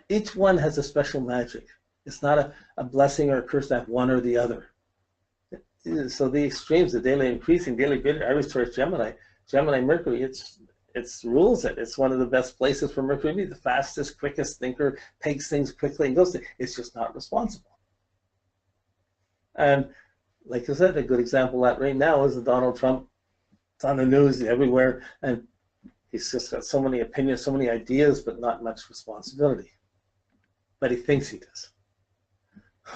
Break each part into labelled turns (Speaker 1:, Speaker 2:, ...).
Speaker 1: Each one has a special magic. It's not a blessing or a curse to have one or the other. So the extremes, the daily increasing, daily greater, Aries, Taurus, Gemini, Gemini, Mercury, it's rules it. It's one of the best places for Mercury to be. The fastest, quickest thinker, takes things quickly and goes to. It's just not responsible. And like I said, a good example of that right now is Donald Trump. It's on the news everywhere, and he's just got so many opinions, so many ideas, but not much responsibility. But he thinks he does.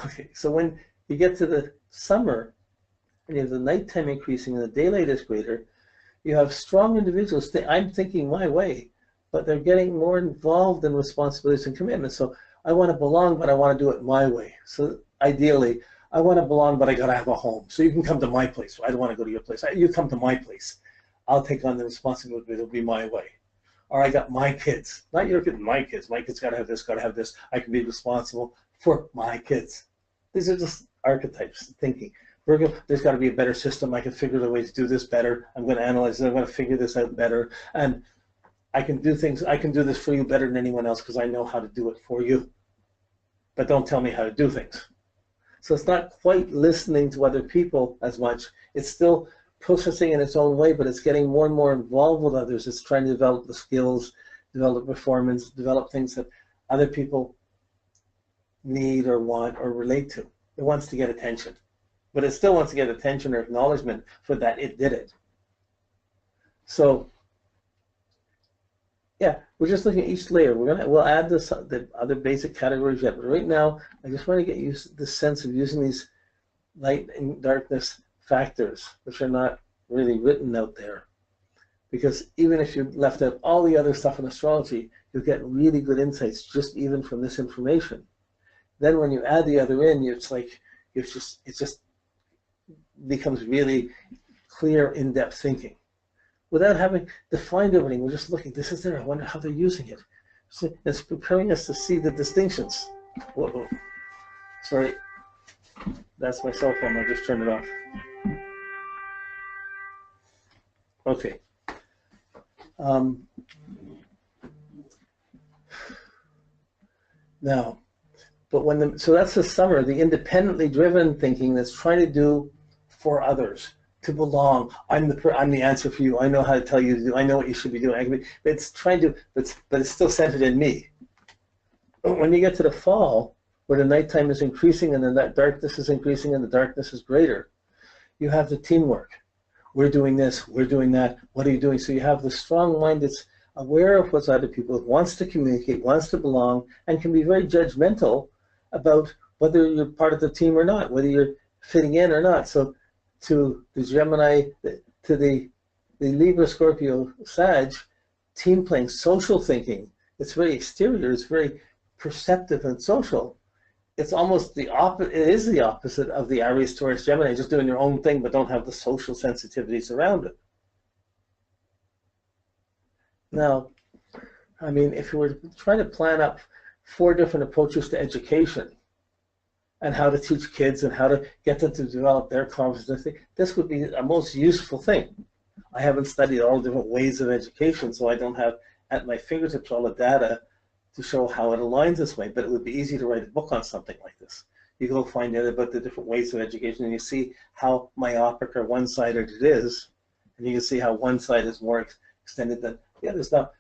Speaker 1: Okay, so when you get to the summer, and you have the nighttime increasing and the daylight is greater, you have strong individuals. I'm thinking my way, but they're getting more involved in responsibilities and commitments. So I want to belong, but I want to do it my way. So ideally, I want to belong, but I got to have a home. So you can come to my place. I don't want to go to your place. You come to my place. I'll take on the responsibility. It'll be my way. Or I got my kids, not your kids, my kids. My kids got to have this, got to have this. I can be responsible for my kids. These are just archetypes thinking. Virgo, there's got to be a better system. I can figure the way to do this better. I'm going to analyze it. I'm going to figure this out better. And I can do things. I can do this for you better than anyone else because I know how to do it for you. But don't tell me how to do things. So it's not quite listening to other people as much. It's still processing in its own way, but it's getting more and more involved with others. It's trying to develop the skills, develop performance, develop things that other people need or want or relate to. It wants to get attention. But it still wants to get attention or acknowledgement for that it did it. So, yeah, we're just looking at each layer. We'll add the other basic categories yet. But right now, I just want to get used the sense of using these light and darkness factors, which are not really written out there. Because even if you left out all the other stuff in astrology, you'll get really good insights just even from this information. Then when you add the other in, it's like it just becomes really clear, in-depth thinking. Without having defined everything, we're just looking, this is there, I wonder how they're using it. So it's preparing us to see the distinctions. Whoa, sorry, that's my cell phone, I just turned it off. Okay. Now, but so that's the summer, the independently driven thinking that's trying to do for others, to belong. I'm the answer for you. I know how to tell you to do. I know what you should be doing. But it's trying to, but it's still centered in me. But when you get to the fall, where the nighttime is increasing and then that darkness is increasing and the darkness is greater, you have the teamwork. We're doing this. We're doing that. What are you doing? So you have the strong mind that's aware of what's other people, wants to communicate, wants to belong, and can be very judgmental about whether you're part of the team or not, whether you're fitting in or not. So to the Gemini, to the Libra, Scorpio, Sag, team playing, social thinking, it's very exterior, it's very perceptive and social. It's almost the opposite, it is the opposite of the Aries, Taurus, Gemini, just doing their own thing but don't have the social sensitivities around it. Now, I mean, if you were trying to plan up 4 different approaches to education and how to teach kids and how to get them to develop their confidence, this would be a most useful thing. I haven't studied all different ways of education, so I don't have at my fingertips all the data to show how it aligns this way, but it would be easy to write a book on something like this. You go find out about the different ways of education and you see how myopic or one-sided it is, and you can see how one side is more extended than the other. Now,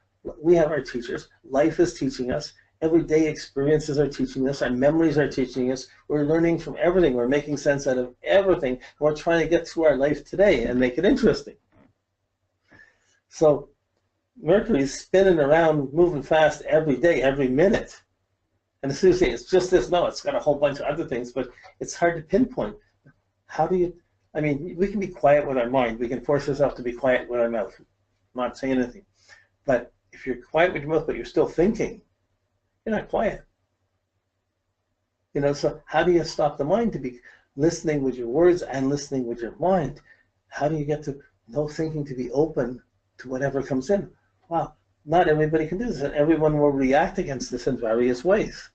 Speaker 1: we have our teachers. Life is teaching us. Everyday experiences are teaching us. Our memories are teaching us. We're learning from everything. We're making sense out of everything. We're trying to get through our life today and make it interesting. So Mercury's spinning around, moving fast every day, every minute. And as soon as it's just this, no, it's got a whole bunch of other things, but it's hard to pinpoint. How do you, I mean, we can be quiet with our mind. We can force ourselves to be quiet with our mouth, not saying anything. But if you're quiet with your mouth, but you're still thinking, you're not quiet. You know, so how do you stop the mind to be listening with your words and listening with your mind? How do you get to no thinking to be open to whatever comes in? Well, not everybody can do this, and everyone will react against this in various ways.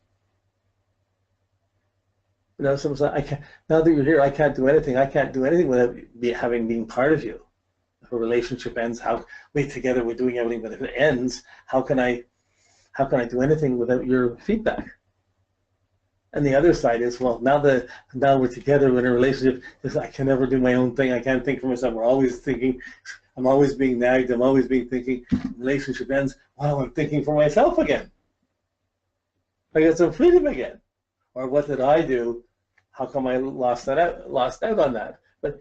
Speaker 1: You know, sometimes I can't, now that you're here, I can't do anything. I can't do anything without having being part of you. If a relationship ends, how we together we're doing everything, but if it ends, how can I how can I do anything without your feedback? And the other side is, well, now we're together in a relationship, I can never do my own thing. I can't think for myself. We're always thinking. I'm always being nagged. I'm always being thinking. The relationship ends. Wow, I'm thinking for myself again. I get some freedom again. Or what did I do? How come I lost out on that? But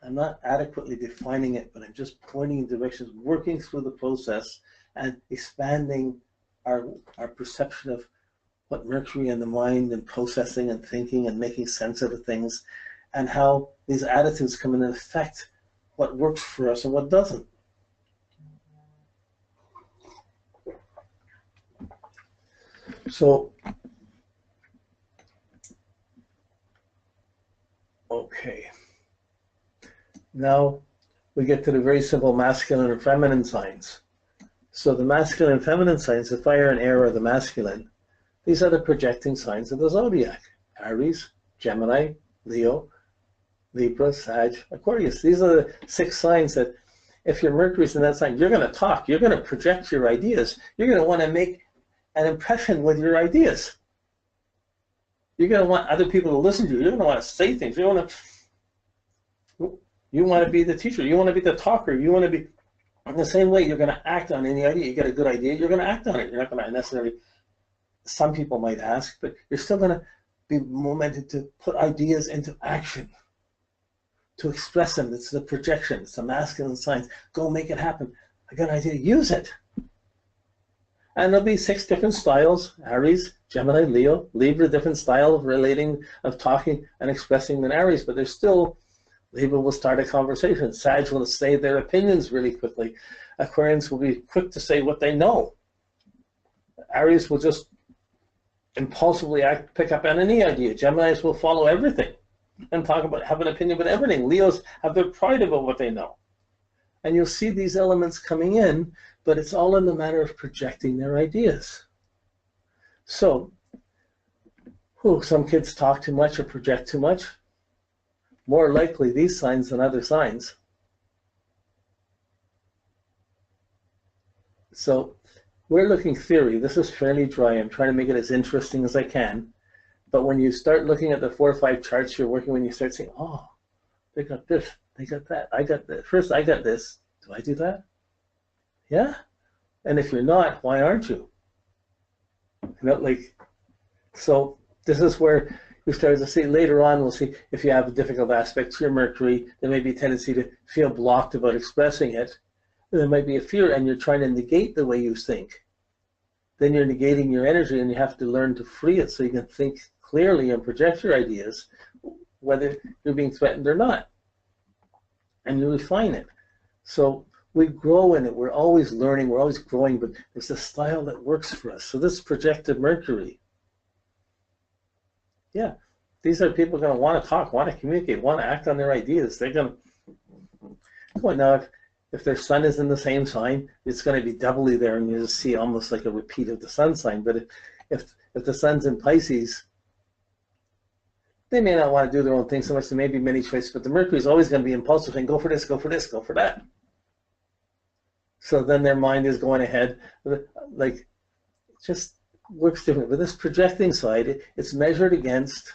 Speaker 1: I'm not adequately defining it, but I'm just pointing in directions, working through the process and expanding our perception of what Mercury and the mind and processing and thinking and making sense of the things, and how these attitudes come in and affect what works for us and what doesn't. So, okay. Now we get to the very simple masculine and feminine signs. So the masculine and feminine signs, the fire and air are the masculine. These are the projecting signs of the zodiac. Aries, Gemini, Leo, Libra, Sag, Aquarius. These are the 6 signs that if your Mercury's in that sign, you're going to talk, you're going to project your ideas, you're going to want to make an impression with your ideas. You're going to want other people to listen to you. You're going to want to say things. You want to be the teacher. You want to be the talker. You want to be, in the same way, you're going to act on any idea. You get a good idea, you're going to act on it. You're not going to necessarily, some people might ask, but you're still going to be momented to put ideas into action, to express them. It's the projection. It's the masculine signs. Go make it happen. I got an idea. Use it. And there'll be 6 different styles: Aries, Gemini, Leo, Libra, different style of relating, of talking and expressing than Aries, but there's still, Libra will start a conversation. Sag will say their opinions really quickly. Aquarians will be quick to say what they know. Aries will just impulsively pick up on any idea. Geminis will follow everything and talk about, have an opinion about everything. Leos have their pride about what they know. And you'll see these elements coming in, but it's all in the matter of projecting their ideas. So, some kids talk too much or project too much. More likely these signs than other signs. So we're looking theory. This is fairly dry. I'm trying to make it as interesting as I can. But when you start looking at the 4 or 5 charts you're working, when you start saying, oh, they got this, they got that, I got that. First, I got this. Do I do that? Yeah. And if you're not, why aren't you? So this is where we started to see later on, we'll see if you have a difficult aspect to your Mercury, there may be a tendency to feel blocked about expressing it. There might be a fear, and you're trying to negate the way you think. Then you're negating your energy, and you have to learn to free it so you can think clearly and project your ideas, whether you're being threatened or not. And you refine it. So we grow in it. We're always learning. We're always growing, but it's a style that works for us. So this projected Mercury, yeah, these are people going to want to talk, want to communicate, want to act on their ideas. They're going to, well, now if their sun is in the same sign, it's going to be doubly there, and you just see almost like a repeat of the sun sign. But if the sun's in Pisces, they may not want to do their own thing so much. There may be many choices, but the Mercury is always going to be impulsive and go for this, go for this, go for that. So then their mind is going ahead, like, it just works different. But this projecting side, it's measured against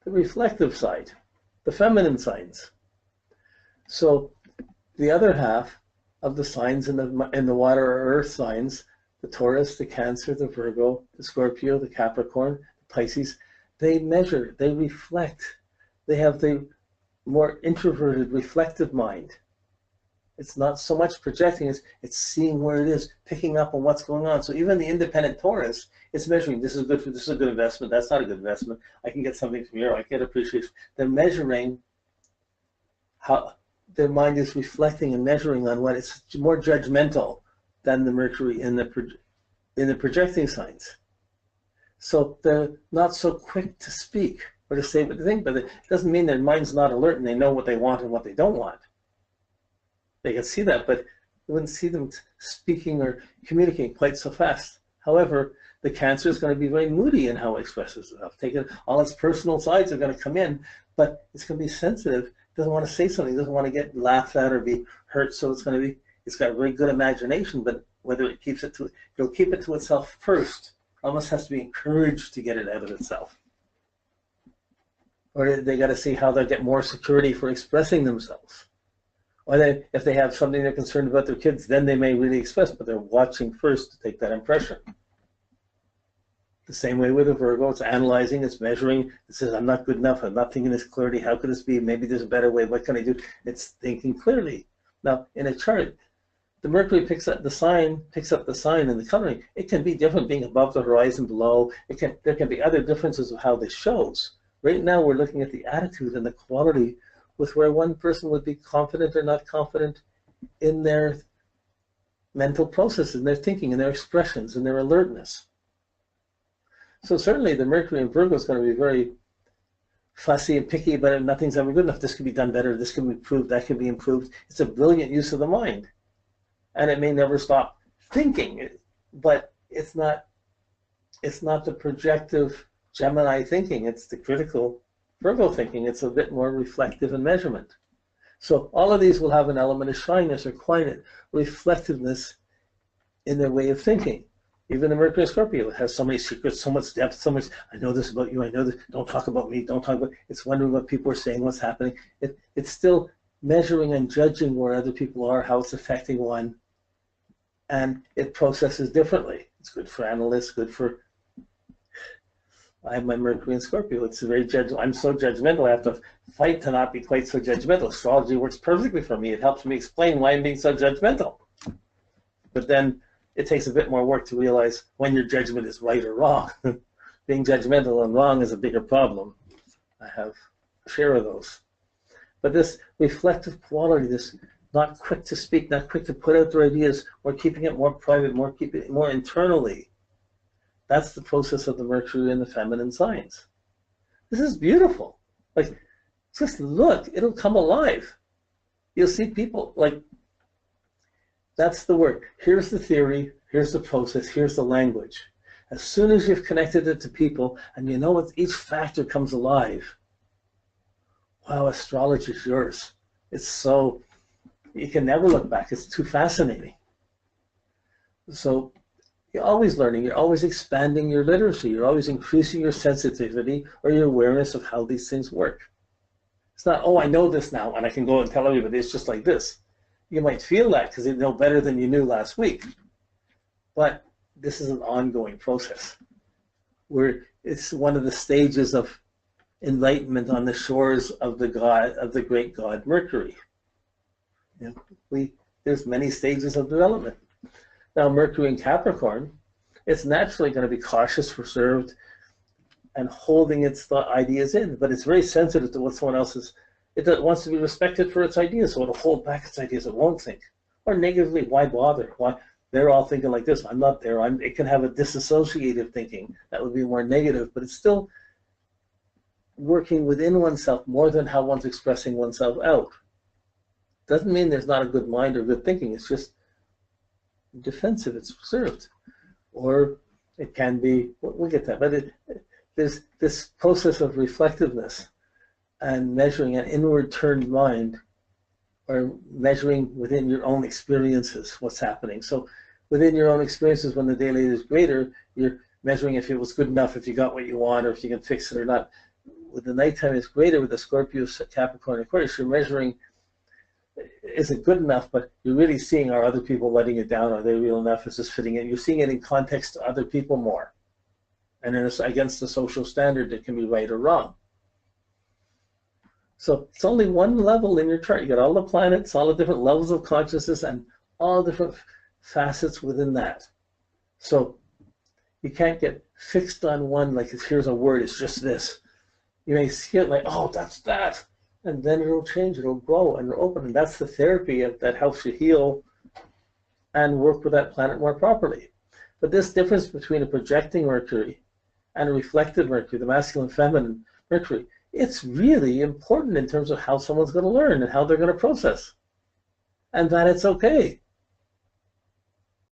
Speaker 1: the reflective side, the feminine signs. So the other half of the signs in the water or earth signs, the Taurus, the Cancer, the Virgo, the Scorpio, the Capricorn, the Pisces, they measure, they reflect. They have the more introverted, reflective mind. It's not so much projecting, it's seeing where it is, picking up on what's going on. So even the independent Taurus is measuring, this is good for, this is a good investment, that's not a good investment. I can get something from here, I get appreciation. They're measuring how their mind is reflecting and measuring on what it's more judgmental than the Mercury in the projecting signs. So they're not so quick to speak or to say what they think, but it doesn't mean their mind's not alert and they know what they want and what they don't want. They can see that, but you wouldn't see them speaking or communicating quite so fast. However, the Cancer is going to be very moody in how it expresses itself. All its personal sides are going to come in, but it's going to be sensitive. Doesn't want to say something, doesn't want to get laughed at or be hurt. So it's going to be, it's got a very good imagination, but whether it keeps it to, it'll keep it to itself first. Almost has to be encouraged to get it out of itself. Or they got to see how they'll get more security for expressing themselves. Or if they have something they're concerned about their kids, then they may really express, but they're watching first to take that impression. The same way with a Virgo, it's analyzing, it's measuring, it says, I'm not good enough, I'm not thinking this clearly, how could this be, maybe there's a better way, what can I do? It's thinking clearly. Now, in a chart, the Mercury picks up the sign in the coloring. It can be different, being above the horizon, below. There can be other differences of how this shows. Right now, we're looking at the attitude and the quality with where one person would be confident or not confident in their mental processes, in their thinking, in their expressions, in their alertness. So certainly the Mercury in Virgo is going to be very fussy and picky about it. Nothing's ever good enough. This could be done better. This can be improved. That can be improved. It's a brilliant use of the mind. And it may never stop thinking, but it's not the projective Gemini thinking. It's the critical Virgo thinking. It's a bit more reflective in measurement. So all of these will have an element of shyness or quietness, reflectiveness in their way of thinking. Even the Mercury in Scorpio has so many secrets, so much depth, so much, I know this about you, I know this, don't talk about me, don't talk about, it's wondering what people are saying, what's happening. It's still measuring and judging where other people are, how it's affecting one, and it processes differently. It's good for analysts, good for, I have my Mercury in Scorpio, it's very judgmental. I'm so judgmental, I have to fight to not be quite so judgmental. Astrology works perfectly for me. It helps me explain why I'm being so judgmental. But then it takes a bit more work to realize when your judgment is right or wrong. Being judgmental and wrong is a bigger problem. I have a share of those. But this reflective quality, this not quick to speak, not quick to put out their ideas, or keeping it more private, keeping it more internally, that's the process of the Mercury and the feminine signs. This is beautiful. Like, just look, it'll come alive. You'll see people, like, that's the work. Here's the theory, here's the process, here's the language. As soon as you've connected it to people and you know what each factor comes alive, wow, astrology is yours. It's so, you can never look back. It's too fascinating. So you're always learning, you're always expanding your literacy, you're always increasing your sensitivity or your awareness of how these things work. It's not, oh, I know this now and I can go and tell everybody it's just like this. You might feel that because you know better than you knew last week. But this is an ongoing process where it's one of the stages of enlightenment on the shores of the great god Mercury. You know, there's many stages of development. Now Mercury in Capricorn, it's naturally going to be cautious, reserved, and holding its ideas in, but it's very sensitive to what someone else is. It wants to be respected for its ideas, so it'll hold back its ideas. It won't think. Or negatively, why bother? Why they're all thinking like this? I'm not there. It can have a disassociative thinking. That would be more negative, but it's still working within oneself more than how one's expressing oneself out. Doesn't mean there's not a good mind or good thinking. It's just defensive. It's reserved. Or it can be, we'll get that, but there's this process of reflectiveness and measuring an inward turned mind, or measuring within your own experiences what's happening. So within your own experiences, when the daylight is greater, you're measuring if it was good enough, if you got what you want, or if you can fix it or not. With the nighttime is greater, with the Scorpio, Capricorn, Aquarius, you're measuring, is it good enough, but you're really seeing, are other people letting it down? Are they real enough? Is this fitting in? You're seeing it in context to other people more. And then it's against the social standard that can be right or wrong. So it's only one level in your chart. You got all the planets, all the different levels of consciousness, and all different facets within that. So you can't get fixed on one, like here's a word, it's just this. You may see it like, oh, that's that. And then it'll change, it'll grow, and it'll open. And that's the therapy that helps you heal and work with that planet more properly. But this difference between a projecting Mercury and a reflective Mercury, the masculine and feminine Mercury, it's really important in terms of how someone's going to learn and how they're going to process. And that it's okay.